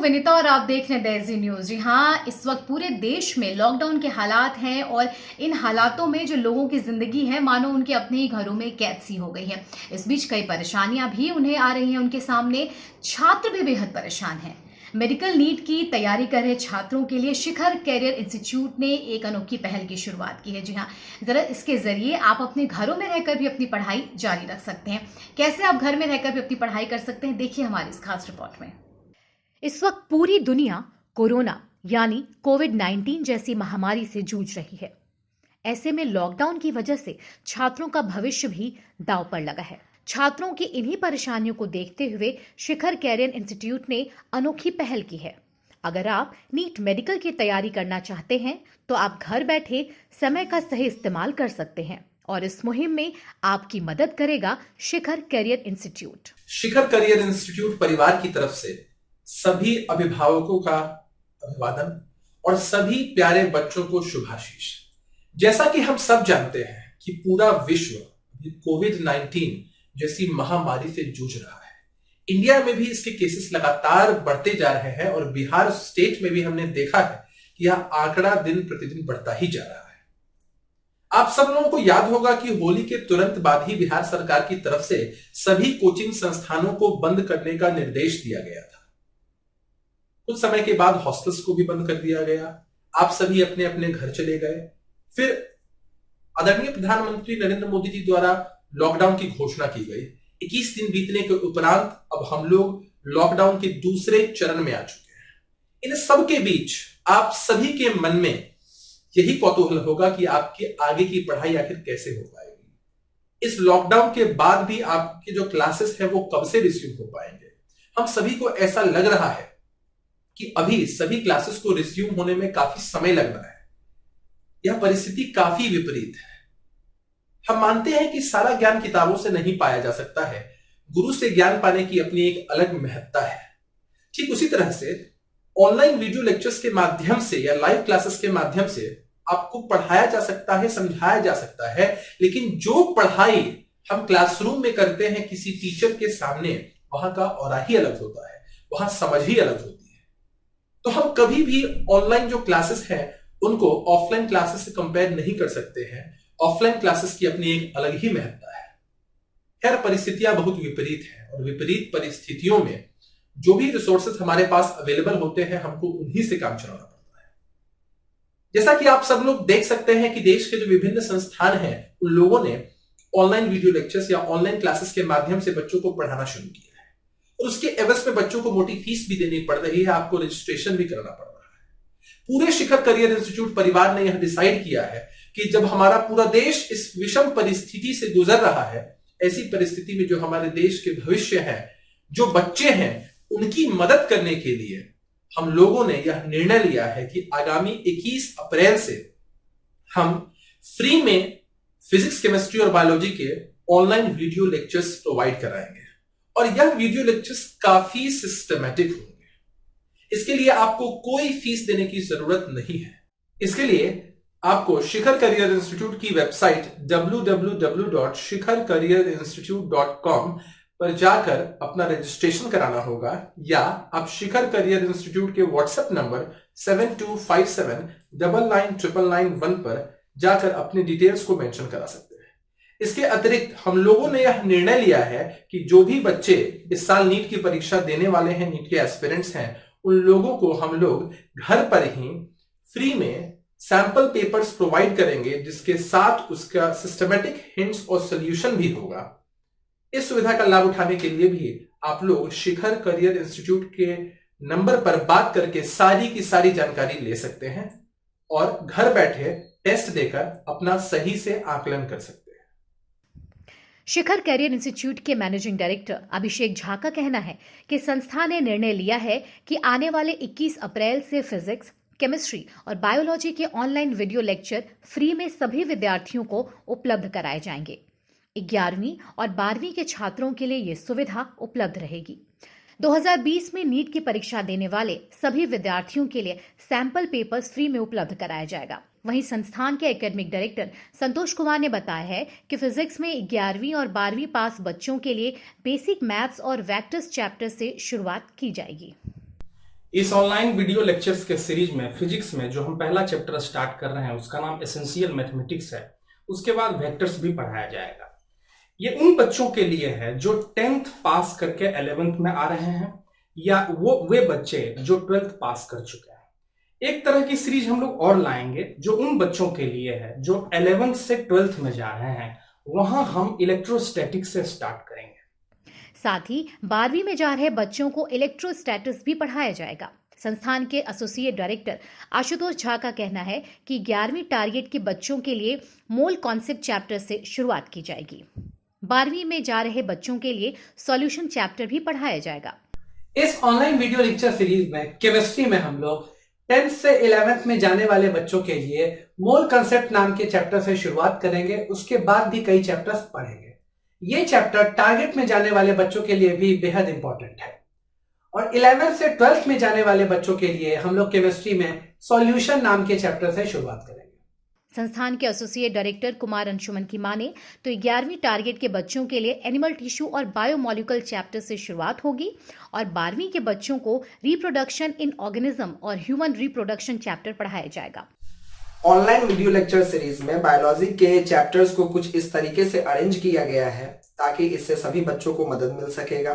विनीता और आप देख रहे हैं डेज़ी न्यूज़। जी हाँ, इस वक्त पूरे देश में लॉकडाउन के हालात हैं और इन हालातों में जो लोगों की ज़िंदगी है मानो उनके अपने ही घरों में कैद सी हो गई है। इस बीच कई परेशानियां भी उन्हें आ रही हैं उनके सामने। छात्र भी बेहद परेशान हैं। मेडिकल नीट की तैयारी कर रहे छात्रों के लिए शिखर कैरियर इंस्टीट्यूट ने एक अनोखी पहल की शुरुआत की है। जी हाँ, जरा इसके जरिए आप अपने घरों में रहकर भी अपनी पढ़ाई जारी रख सकते हैं। कैसे आप घर में रहकर भी अपनी पढ़ाई कर सकते हैं, देखिए हमारी इस खास रिपोर्ट में। इस वक्त पूरी दुनिया कोरोना यानी कोविड-19 जैसी महामारी से जूझ रही है। ऐसे में लॉकडाउन की वजह से छात्रों का भविष्य भी दांव पर लगा है। छात्रों की इन्हीं परेशानियों को देखते हुए शिखर कैरियर इंस्टीट्यूट ने अनोखी पहल की है। अगर आप नीट मेडिकल की तैयारी करना चाहते हैं तो आप घर बैठे समय का सही इस्तेमाल कर सकते हैं और इस मुहिम में आपकी मदद करेगा शिखर कैरियर इंस्टीट्यूट। शिखर करियर इंस्टीट्यूट परिवार की तरफ से सभी अभिभावकों का अभिवादन और सभी प्यारे बच्चों को शुभाशीष। जैसा कि हम सब जानते हैं कि पूरा विश्व कोविड-19 जैसी महामारी से जूझ रहा है। इंडिया में भी इसके केसेस लगातार बढ़ते जा रहे हैं और बिहार स्टेट में भी हमने देखा है कि यह आंकड़ा दिन प्रतिदिन बढ़ता ही जा रहा है। आप सब लोगों को याद होगा कि होली के तुरंत बाद ही बिहार सरकार की तरफ से सभी कोचिंग संस्थानों को बंद करने का निर्देश दिया गया था। कुछ समय के बाद हॉस्टल्स को भी बंद कर दिया गया। आप सभी अपने अपने घर चले गए। फिर आदरणीय प्रधानमंत्री नरेंद्र मोदी जी द्वारा लॉकडाउन की घोषणा की गई। 21 दिन बीतने के उपरांत अब हम लोग लॉकडाउन के दूसरे चरण में आ चुके हैं। इन सब के बीच आप सभी के मन में यही कौतूहल होगा कि आपकी आगे की पढ़ाई आखिर कैसे हो पाएगी। इस लॉकडाउन के बाद भी आपके जो क्लासेस हैं वो कब से रिज्यूम हो पाएंगे। हम सभी को ऐसा लग रहा है कि अभी सभी क्लासेस को रिज्यूम होने में काफी समय लग रहा है। यह परिस्थिति काफी विपरीत है। हम मानते हैं कि सारा ज्ञान किताबों से नहीं पाया जा सकता है। गुरु से ज्ञान पाने की अपनी एक अलग महत्ता है। ठीक उसी तरह से ऑनलाइन वीडियो लेक्चर्स के माध्यम से या लाइव क्लासेस के माध्यम से आपको पढ़ाया जा सकता है, समझाया जा सकता है, लेकिन जो पढ़ाई हम क्लासरूम में करते हैं किसी टीचर के सामने, वहां का ऑरा ही अलग होता है, वहां समझ ही अलग होती है। तो हम कभी भी ऑनलाइन जो क्लासेस हैं उनको ऑफलाइन क्लासेस से कंपेयर नहीं कर सकते हैं। ऑफलाइन क्लासेस की अपनी एक अलग ही महत्ता है। खैर, परिस्थितियां बहुत विपरीत हैं और विपरीत परिस्थितियों में जो भी रिसोर्सेस हमारे पास अवेलेबल होते हैं हमको उन्हीं से काम चलाना पड़ता है। जैसा कि आप सब लोग देख सकते हैं कि देश के जो विभिन्न संस्थान हैं उन लोगों ने ऑनलाइन वीडियो लेक्चर्स या ऑनलाइन क्लासेस के माध्यम से बच्चों को पढ़ाना शुरू किया है और उसके एवज में बच्चों को मोटी फीस भी देनी पड़ रही है। आपको रजिस्ट्रेशन भी कराना पड़ रहा है। पूरे शिखर करियर इंस्टीट्यूट परिवार ने यह डिसाइड किया है कि जब हमारा पूरा देश इस विषम परिस्थिति से गुजर रहा है, ऐसी परिस्थिति में जो हमारे देश के भविष्य है, जो बच्चे हैं, उनकी मदद करने के लिए हम लोगों ने यह निर्णय लिया है कि आगामी 21 अप्रैल से हम फ्री में फिजिक्स, केमिस्ट्री और बायोलॉजी के ऑनलाइन वीडियो लेक्चर्स प्रोवाइड कराएंगे और यह वीडियो लेक्चर्स काफी सिस्टमैटिक होंगे। इसके लिए आपको कोई फीस देने की जरूरत नहीं है। इसके लिए आपको शिखर करियर इंस्टीट्यूट की वेबसाइट www.shikharkariyerinstitute.com पर जाकर अपना रजिस्ट्रेशन कराना होगा या आप शिखर करियर इंस्टीट्यूट के व्हाट्सएप नंबर 7257999991 पर जाकर अपनी डिटेल्स को मेंशन करा सकते हैं। इसके अतिरिक्त हम लोगों ने यह निर्णय लिया है कि जो भी बच्चे इस साल नीट की परीक्षा देने वाले हैं, नीट के एस्पिरेंट्स हैं, उन लोगों को हम लोग घर पर ही फ्री में सैंपल पेपर्स प्रोवाइड करेंगे, जिसके साथ उसका सिस्टमैटिक हिंट्स और सॉल्यूशन भी होगा। इस सुविधा का लाभ उठाने के लिए भी आप लोग शिखर करियर इंस्टीट्यूट के नंबर पर बात करके सारी की सारी जानकारी ले सकते हैं और घर बैठे टेस्ट देकर अपना सही से आकलन कर सकते हैं। शिखर कैरियर इंस्टीट्यूट के मैनेजिंग डायरेक्टर अभिषेक झा का कहना है कि संस्था ने निर्णय लिया है कि आने वाले 21 अप्रैल से फिजिक्स, केमिस्ट्री और बायोलॉजी के ऑनलाइन वीडियो लेक्चर फ्री में सभी विद्यार्थियों को उपलब्ध कराए जाएंगे। 11वीं और 12वीं के छात्रों के लिए ये सुविधा उपलब्ध रहेगी। 2020 में नीट की परीक्षा देने वाले सभी विद्यार्थियों के लिए सैंपल पेपर्स फ्री में उपलब्ध कराया जाएगा। वहीं संस्थान के एकेडमिक डायरेक्टर संतोष कुमार ने बताया है कि फिजिक्स में 11वीं और 12वीं पास बच्चों के लिए बेसिक मैथ्स और वेक्टर्स चैप्टर से शुरुआत की जाएगी। इस ऑनलाइन वीडियो लेक्चर्स के सीरीज में फिजिक्स में जो हम पहला चैप्टर स्टार्ट कर रहे हैं उसका नाम एसेंशियल मैथमेटिक्स है। उसके बाद वेक्टर्स भी पढ़ाया जाएगा। ये उन बच्चों के लिए है जो 10th पास करके 11th में आ रहे हैं या वे बच्चे जो 12th पास कर चुके हैं। एक तरह की सीरीज हम लोग और लाएंगे जो उन बच्चों के लिए है जो 11th से 12th में जा रहे हैं। वहां हम इलेक्ट्रोस्टैटिक्स से स्टार्ट करेंगे। साथ ही 12वीं में जा रहे बच्चों को इलेक्ट्रोस्टैटिक्स भी पढ़ाया जाएगा। संस्थान के एसोसिएट डायरेक्टर आशुतोष झा का कहना है कि 11वीं टारगेट के बच्चों के लिए मोल कॉन्सेप्ट चैप्टर से शुरुआत की जाएगी। 12वीं में जा रहे बच्चों के लिए सॉल्यूशन चैप्टर भी पढ़ाया जाएगा। इस ऑनलाइन वीडियो लेक्चर सीरीज में केमिस्ट्री में हम लोग 10th से 11th में जाने वाले बच्चों के लिए मोल कॉन्सेप्ट नाम के चैप्टर से शुरुआत करेंगे। उसके बाद भी कई चैप्टर्स पढ़ेंगे। ये चैप्टर टारगेट में जाने वाले बच्चों के लिए भी बेहद इंपॉर्टेंट है। और 11th से 12th में जाने वाले बच्चों के लिए हम लोग केमिस्ट्री में सॉल्यूशन नाम के चैप्टर से शुरुआत करेंगे। संस्थान के एसोसिएट डायरेक्टर कुमार अंशुमन की माने तो 11वीं टारगेट के बच्चों के लिए एनिमल टिश्यू और बायोमोलिकुलर चैप्टर से शुरुआत होगी और 12वीं के बच्चों को रिप्रोडक्शन इन ऑर्गेनिज्म और ह्यूमन रिप्रोडक्शन चैप्टर पढ़ाया जाएगा। ऑनलाइन वीडियो लेक्चर सीरीज में बायोलॉजी के चैप्टर्स को कुछ इस तरीके से अरेंज किया गया है ताकि इससे सभी बच्चों को मदद मिल सकेगा।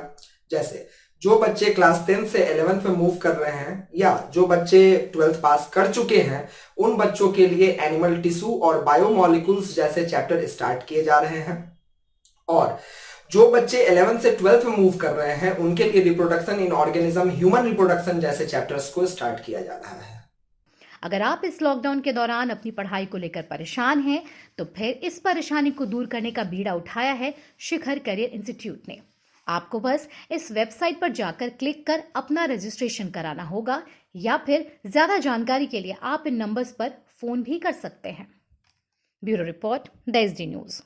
जैसे जो बच्चे क्लास 10 से 11th में मूव कर रहे हैं या जो बच्चे 12th पास कर चुके हैं उन बच्चों के लिए एनिमल टिश्यू और बायोमोलिकुल्स जैसे चैप्टर स्टार्ट किए जा रहे हैं। और जो बच्चे 11th से 12th में मूव कर रहे हैं उनके लिए reproduction in organism human reproduction जैसे चैप्टर्स को स्टार्ट किया जा रहा है। अगर आप इस लॉकडाउन के दौरान अपनी पढ़ाई को लेकर परेशान हैं तो फिर इस परेशानी को दूर करने का बीड़ा उठाया है शिखर करियर इंस्टीट्यूट ने। आपको बस इस वेबसाइट पर जाकर क्लिक कर अपना रजिस्ट्रेशन कराना होगा या फिर ज्यादा जानकारी के लिए आप इन नंबर्स पर फोन भी कर सकते हैं। Bureau report, the SD news.